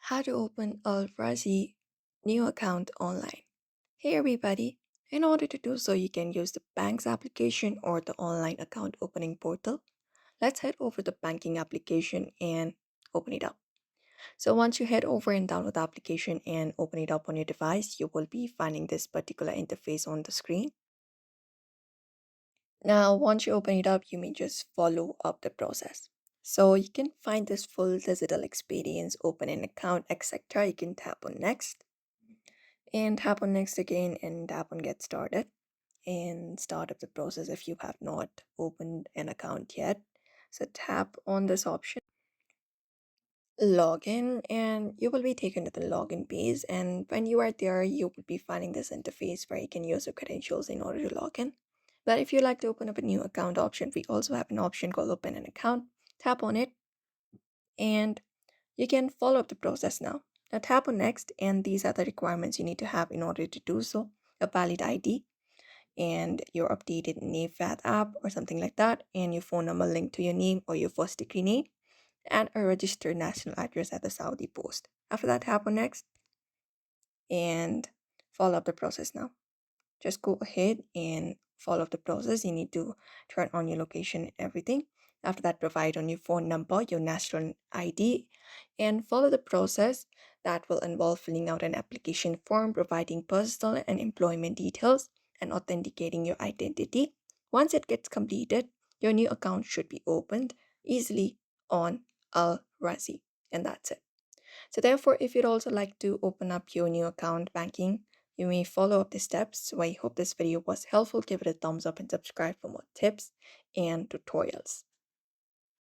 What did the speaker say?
How to open Alrajhi new account online. Hey everybody, in order to do so you can use the bank's application or the online account opening portal. Let's head over the banking application and open it up. So once you head over and download the application and open it up on your device, you will be finding this particular interface on the screen. Now, once you open it up, you may just follow up the process. So you can find this full digital experience, open an account, etc. You can tap on next and tap on next again and tap on get started and start up the process if you have not opened an account yet. So tap on this option, login, and you will be taken to the login page. And when you are there, you will be finding this interface where you can use your credentials in order to log in. But if you like to open up a new account option, we also have an option called open an account. Tap on it and you can follow up the process now. Now tap on next, and these are the requirements you need to have in order to do so: a valid ID and your updated NAFAT app or something like that, and your phone number linked to your name or your first degree name, and a registered national address at the Saudi Post. After that, tap on next and follow up the process now. Just go ahead and follow the process. You need to turn on your location and everything. After that, provide on your phone number, your national ID, and follow the process that will involve filling out an application form, providing personal and employment details, and authenticating your identity. Once it gets completed, your new account should be opened easily on Al Razi, and that's it. So therefore, if you'd also like to open up your new account banking, you may follow up the steps. So I hope this video was helpful. Give it a thumbs up and subscribe for more tips and tutorials.